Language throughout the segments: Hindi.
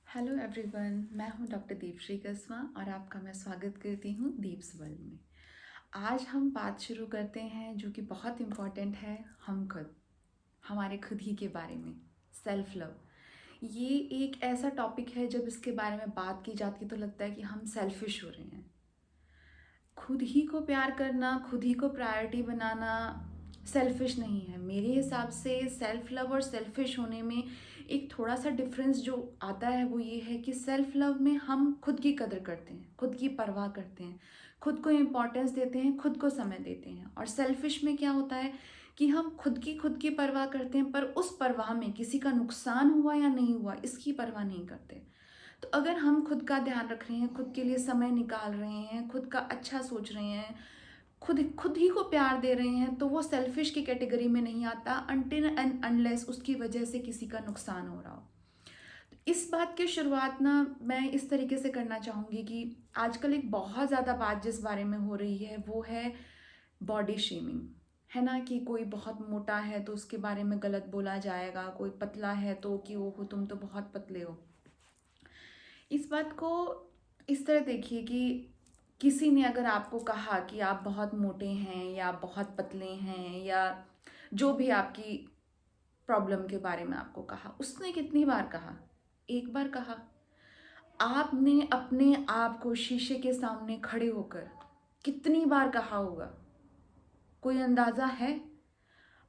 हेलो एवरीवन, मैं हूं डॉक्टर दीपश्री कस्वा और आपका मैं स्वागत करती हूं दीप्स वर्ल्ड में। आज हम बात शुरू करते हैं जो कि बहुत इम्पॉर्टेंट है। हम खुद, हमारे खुद ही के बारे में, सेल्फ लव। ये एक ऐसा टॉपिक है जब इसके बारे में बात की जाती है तो लगता है कि हम सेल्फिश हो रहे हैं। खुद ही को प्यार करना, खुद ही को प्रायोरिटी बनाना सेल्फिश नहीं है। मेरे हिसाब से सेल्फ लव और सेल्फिश होने में एक थोड़ा सा डिफरेंस जो आता है वो ये है कि सेल्फ लव में हम खुद की कदर करते हैं, खुद की परवाह करते हैं, खुद को इम्पोर्टेंस देते हैं, खुद को समय देते हैं। और सेल्फिश में क्या होता है कि हम खुद की परवाह करते हैं पर उस परवाह में किसी का नुकसान हुआ या नहीं हुआ इसकी परवाह नहीं करते। तो अगर हम खुद का ध्यान रख रहे हैं, खुद के लिए समय निकाल रहे हैं, खुद का अच्छा सोच रहे हैं, खुद खुद ही को प्यार दे रहे हैं, तो वो सेल्फिश की कैटेगरी में नहीं आता अनटिल एंड अनलेस उसकी वजह से किसी का नुकसान हो रहा हो। तो इस बात की शुरुआत ना मैं इस तरीके से करना चाहूँगी कि आजकल एक बहुत ज़्यादा बात जिस बारे में हो रही है वो है बॉडी शेमिंग। है ना कि कोई बहुत मोटा है तो उसके बारे में गलत बोला जाएगा, कोई पतला है तो कि ओहो तुम तो बहुत पतले हो। इस बात को इस तरह देखिए कि किसी ने अगर आपको कहा कि आप बहुत मोटे हैं या बहुत पतले हैं या जो भी आपकी प्रॉब्लम के बारे में आपको कहा, उसने कितनी बार कहा? एक बार कहा? आपने अपने आप को शीशे के सामने खड़े होकर कितनी बार कहा होगा? कोई अंदाज़ा है?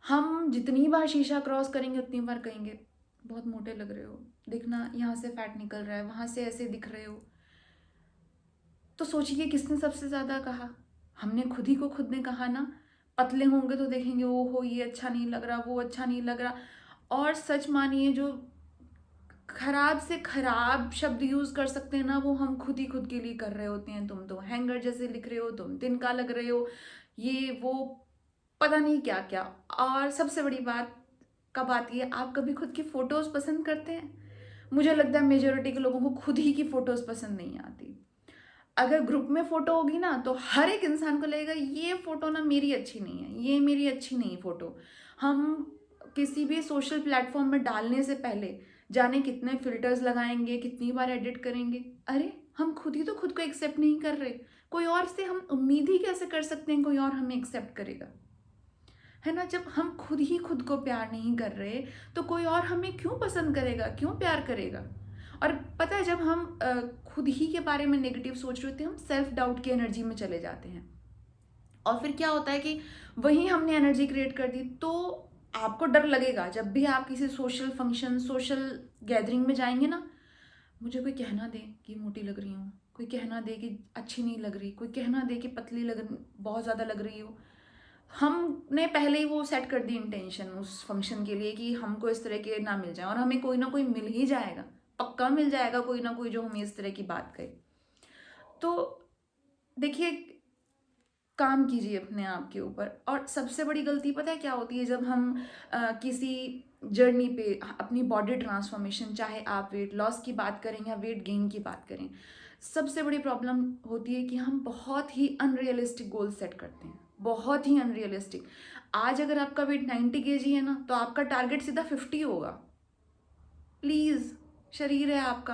हम जितनी बार शीशा क्रॉस करेंगे उतनी बार कहेंगे बहुत मोटे लग रहे हो, देखना यहाँ से फैट निकल रहा है, वहाँ से ऐसे दिख रहे हो। तो सोचिए किसने सबसे ज़्यादा कहा? हमने खुद ही को खुद ने कहा ना। पतले होंगे तो देखेंगे ओहो ये अच्छा नहीं लग रहा, वो अच्छा नहीं लग रहा। और सच मानिए जो खराब से खराब शब्द यूज़ कर सकते हैं ना वो हम खुद ही खुद के लिए कर रहे होते हैं। तुम तो हैंगर जैसे लिख रहे हो, तुम तिनका लग रहे हो, ये वो पता नहीं क्या क्या। और सबसे बड़ी बात कब आती है, आप कभी खुद की फ़ोटोज़ पसंद करते हैं? मुझे लगता है मेजॉरिटी के लोगों को खुद ही की फ़ोटोज़ पसंद नहीं आती। अगर ग्रुप में फ़ोटो होगी ना तो हर एक इंसान को लगेगा ये फ़ोटो ना मेरी अच्छी नहीं है, ये मेरी अच्छी नहीं फ़ोटो। हम किसी भी सोशल प्लेटफॉर्म में डालने से पहले जाने कितने फ़िल्टर्स लगाएंगे, कितनी बार एडिट करेंगे। अरे हम खुद ही तो खुद को एक्सेप्ट नहीं कर रहे, कोई और से हम उम्मीद ही कैसे कर सकते हैं कोई और हमें एक्सेप्ट करेगा? है ना, जब हम खुद ही खुद को प्यार नहीं कर रहे तो कोई और हमें क्यों पसंद करेगा, क्यों प्यार करेगा? और पता है जब हम खुद ही के बारे में नेगेटिव सोच रहे होते हैं हम सेल्फ डाउट की एनर्जी में चले जाते हैं। और फिर क्या होता है कि वही हमने एनर्जी क्रिएट कर दी। तो आपको डर लगेगा जब भी आप किसी सोशल फंक्शन, सोशल गैदरिंग में जाएंगे ना, मुझे कोई कहना दे कि मोटी लग रही हूँ, कोई कहना दे कि अच्छी नहीं लग रही, कोई कहना दे कि पतली बहुत ज़्यादा लग रही हो। हमने पहले ही वो सेट कर दी इंटेंशन उस फंक्शन के लिए कि हमको इस तरह के ना मिल जाए, और हमें कोई ना कोई मिल ही जाएगा, पक्का मिल जाएगा कोई ना कोई जो हमें इस तरह की बात कहे। तो देखिए, काम कीजिए अपने आप के ऊपर। और सबसे बड़ी गलती पता है क्या होती है, जब हम किसी जर्नी पे अपनी बॉडी ट्रांसफॉर्मेशन, चाहे आप वेट लॉस की बात करें या वेट गेन की बात करें, सबसे बड़ी प्रॉब्लम होती है कि हम बहुत ही अनरियलिस्टिक गोल सेट करते हैं, बहुत ही अनरियलिस्टिक। आज अगर आपका वेट 90 kg है ना तो आपका टारगेट सीधा 50 होगा। प्लीज़, शरीर है आपका,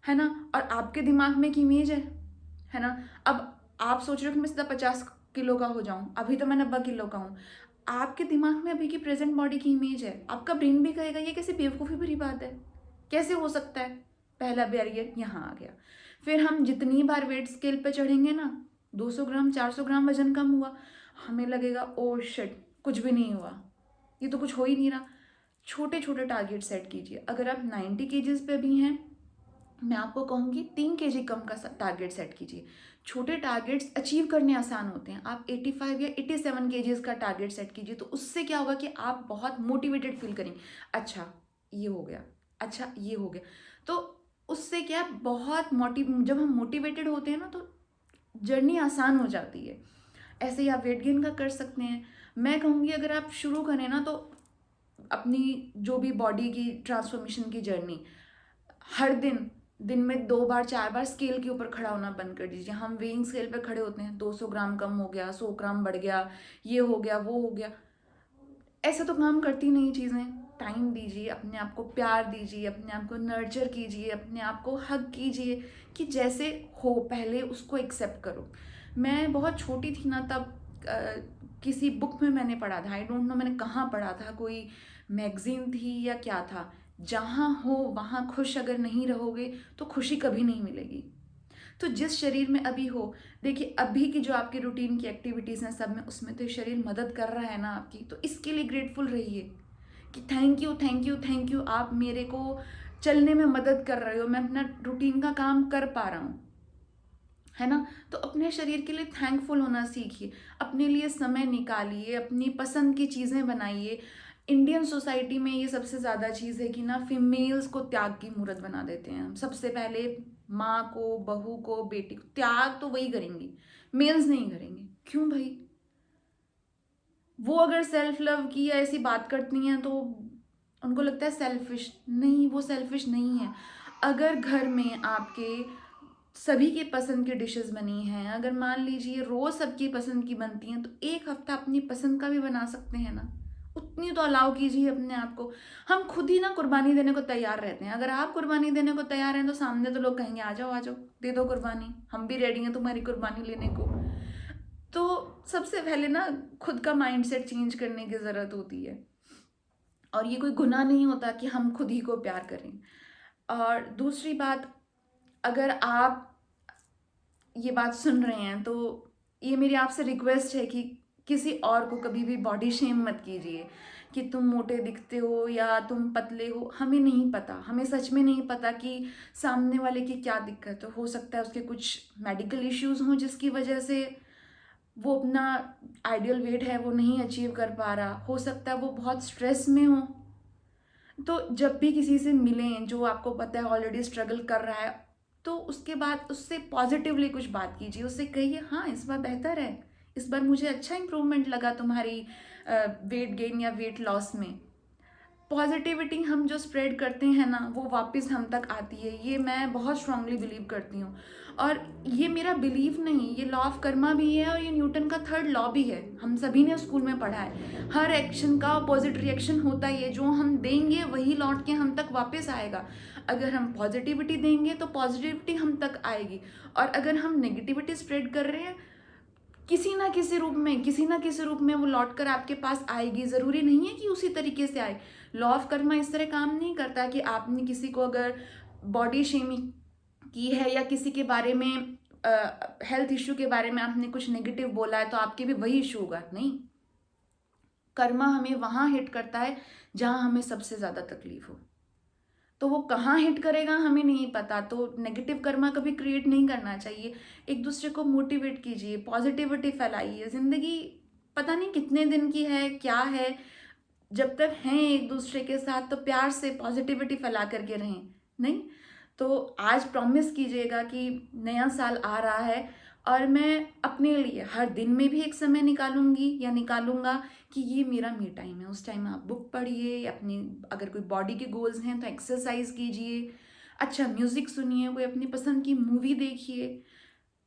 है ना, और आपके दिमाग में एक इमेज है ना। अब आप सोच रहे हो कि मैं सीधा 50 किलो का हो जाऊं, अभी तो मैं 90 किलो का हूँ। आपके दिमाग में अभी की प्रेजेंट बॉडी की इमेज है, आपका ब्रेन भी कहेगा ये कैसे बेवकूफ़ी भरी बात है, कैसे हो सकता है। पहला बैरियर यहाँ आ गया। फिर हम जितनी बार वेट स्केल पे चढ़ेंगे ना, 200 ग्राम 400 ग्राम वजन कम हुआ, हमें लगेगा ओ शिट कुछ भी नहीं हुआ, ये तो कुछ हो ही नहीं रहा। छोटे छोटे टारगेट सेट कीजिए। अगर आप 90 kgs पे भी हैं, मैं आपको कहूँगी 3 kg कम का टारगेट सेट कीजिए। छोटे टारगेट्स अचीव करने आसान होते हैं। आप 85 या 87 kgs का टारगेट सेट कीजिए, तो उससे क्या होगा कि आप बहुत मोटिवेटेड फील करेंगे। अच्छा ये हो गया, अच्छा ये हो गया। तो उससे क्या बहुत जब हम मोटिवेटेड होते हैं ना तो जर्नी आसान हो जाती है। ऐसे ही आप वेट गेन का कर सकते हैं। मैं कहूँगी अगर आप शुरू करें ना तो अपनी जो भी बॉडी की ट्रांसफॉर्मेशन की जर्नी, हर दिन दिन में 2 बार 4 बार स्केल के ऊपर खड़ा होना बंद कर दीजिए। हम वेइंग स्केल पे खड़े होते हैं, 200 ग्राम कम हो गया, 100 ग्राम बढ़ गया, ये हो गया वो हो गया। ऐसे तो काम करती नहीं चीज़ें। टाइम दीजिए, अपने आप को प्यार दीजिए, अपने आप को नर्चर कीजिए, अपने आप को हग कीजिए कि जैसे हो पहले उसको एक्सेप्ट करो। मैं बहुत छोटी थी ना तब किसी बुक में मैंने पढ़ा था, आई डोंट नो मैंने कहाँ पढ़ा था, कोई मैगजीन थी या क्या था, जहाँ हो वहाँ खुश अगर नहीं रहोगे तो खुशी कभी नहीं मिलेगी। तो जिस शरीर में अभी हो, देखिए अभी की जो आपकी रूटीन की एक्टिविटीज़ हैं सब में, उसमें तो ये शरीर मदद कर रहा है ना आपकी, तो इसके लिए ग्रेटफुल रहिए कि thank you thank you thank you, आप मेरे को चलने में मदद कर रहे हो, मैं अपना रूटीन का काम कर पा रहा हूँ, है ना। तो अपने शरीर के लिए थैंकफुल होना सीखिए, अपने लिए समय निकालिए, अपनी पसंद की चीज़ें बनाइए। इंडियन सोसाइटी में ये सबसे ज़्यादा चीज़ है कि ना फीमेल्स को त्याग की मूर्त बना देते हैं हम। सबसे पहले माँ को, बहू को, बेटी को त्याग तो वही करेंगी, मेल्स नहीं करेंगे। क्यों भाई? वो अगर सेल्फ लव की या ऐसी बात करती हैं तो उनको लगता है सेल्फिश। नहीं, वो सेल्फिश नहीं है। अगर घर में आपके सभी के पसंद की डिशेस बनी हैं, अगर मान लीजिए रोज़ सबकी पसंद की बनती हैं, तो एक हफ्ता अपनी पसंद का भी बना सकते हैं ना, उतनी तो अलाउ कीजिए अपने आप को। हम खुद ही ना कुर्बानी देने को तैयार रहते हैं। अगर आप कुर्बानी देने को तैयार हैं तो सामने तो लोग कहेंगे आ जाओ दे दो कुर्बानी, हम भी रेडी हैं तुम्हारी कुर्बानी लेने को। तो सबसे पहले ना खुद का माइंडसेट चेंज करने की ज़रूरत होती है, और ये कोई गुनाह नहीं होता कि हम खुद ही को प्यार करें। और दूसरी बात, अगर आप ये बात सुन रहे हैं तो ये मेरी आपसे रिक्वेस्ट है कि किसी और को कभी भी बॉडी शेम मत कीजिए कि तुम मोटे दिखते हो या तुम पतले हो। हमें नहीं पता, हमें सच में नहीं पता कि सामने वाले की क्या दिक्कत हो सकता है उसके कुछ मेडिकल इश्यूज हों जिसकी वजह से वो अपना आइडियल वेट है वो नहीं अचीव कर पा रहा, हो सकता है वो बहुत स्ट्रेस में हो। तो जब भी किसी से मिलें जो आपको पता है ऑलरेडी स्ट्रगल कर रहा है, तो उसके बाद उससे पॉजिटिवली कुछ बात कीजिए, उससे कहिए हाँ इस बार बेहतर है, इस बार मुझे अच्छा इंप्रूवमेंट लगा तुम्हारी वेट गेन या वेट लॉस में। पॉजिटिविटी हम जो स्प्रेड करते हैं ना वो वापस हम तक आती है, ये मैं बहुत स्ट्रांगली बिलीव करती हूँ। और ये मेरा बिलीव नहीं, ये लॉ ऑफ कर्मा भी है और ये न्यूटन का थर्ड लॉ भी है, हम सभी ने स्कूल में पढ़ा है। हर एक्शन का अपोजिट रिएक्शन होता है, जो हम देंगे वही लौट के हम तक वापस आएगा। अगर हम पॉजिटिविटी देंगे तो पॉजिटिविटी हम तक आएगी, और अगर हम नेगेटिविटी स्प्रेड कर रहे हैं किसी ना किसी रूप में, किसी ना किसी रूप में वो लौट कर आपके पास आएगी। ज़रूरी नहीं है कि उसी तरीके से आए। लॉ ऑफ कर्मा इस तरह काम नहीं करता कि आपने किसी को अगर बॉडी शेमिंग की है या किसी के बारे में हेल्थ इश्यू के बारे में आपने कुछ नेगेटिव बोला है तो आपके भी वही इशू होगा। नहीं, कर्मा हमें वहाँ हिट करता है जहाँ हमें सबसे ज़्यादा तकलीफ हो। तो वो कहाँ हिट करेगा हमें नहीं पता, तो नेगेटिव कर्मा कभी क्रिएट नहीं करना चाहिए। एक दूसरे को मोटिवेट कीजिए, पॉजिटिविटी फैलाइए। ज़िंदगी पता नहीं कितने दिन की है, क्या है, जब तक हैं एक दूसरे के साथ तो प्यार से पॉजिटिविटी फैला करके रहें। नहीं तो आज प्रॉमिस कीजिएगा कि नया साल आ रहा है और मैं अपने लिए हर दिन में भी एक समय निकालूंगी या निकालूंगा कि ये मेरा मी टाइम है। उस टाइम आप बुक पढ़िए, अपनी अगर कोई बॉडी के गोल्स हैं तो एक्सरसाइज कीजिए, अच्छा म्यूज़िक सुनिए, कोई अपनी पसंद की मूवी देखिए।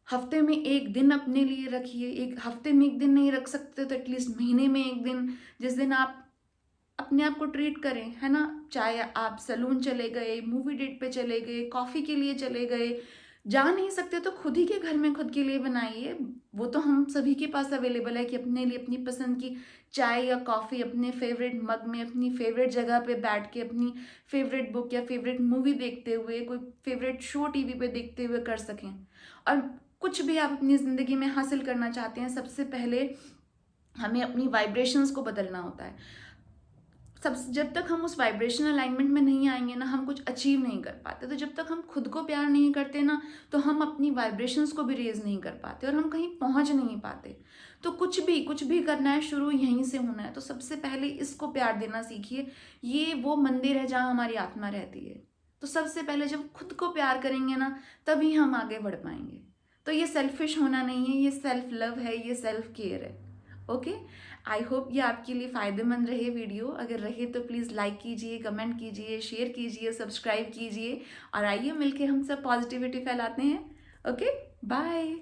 हफ्ते में एक दिन अपने लिए रखिए, एक हफ्ते में एक दिन नहीं रख सकते तो एटलीस्ट महीने में एक दिन, जिस दिन आप अपने आप को ट्रीट करें, है ना। चाहे आप सैलून चले गए, मूवी डेट पे चले गए, कॉफ़ी के लिए चले गए, जा नहीं सकते तो खुद ही के घर में खुद के लिए बनाइए। वो तो हम सभी के पास अवेलेबल है कि अपने लिए अपनी पसंद की चाय या कॉफ़ी अपने फेवरेट मग में अपनी फेवरेट जगह पे बैठ के अपनी फेवरेट बुक या फेवरेट मूवी देखते हुए, कोई फेवरेट शो टीवी पे देखते हुए कर सकें। और कुछ भी आप अपनी ज़िंदगी में हासिल करना चाहते हैं, सबसे पहले हमें अपनी वाइब्रेशंस को बदलना होता है। जब तक हम उस वाइब्रेशनल अलाइनमेंट में नहीं आएंगे ना, हम कुछ अचीव नहीं कर पाते। तो जब तक हम खुद को प्यार नहीं करते ना, तो हम अपनी वाइब्रेशंस को भी रेज नहीं कर पाते और हम कहीं पहुंच नहीं पाते। तो कुछ भी करना है, शुरू यहीं से होना है। तो सबसे पहले इसको प्यार देना सीखिए। ये वो मंदिर है जहाँ हमारी आत्मा रहती है। तो सबसे पहले जब खुद को प्यार करेंगे ना, तभी हम आगे बढ़ पाएंगे। तो ये सेल्फिश होना नहीं है, ये सेल्फ लव है, ये सेल्फ केयर है। ओके, आई होप ये आपके लिए फ़ायदेमंद रहे वीडियो। अगर रहे तो प्लीज़ लाइक कीजिए, कमेंट कीजिए, शेयर कीजिए, सब्सक्राइब कीजिए, और आइए मिलके हम सब पॉजिटिविटी फैलाते हैं। Okay, bye.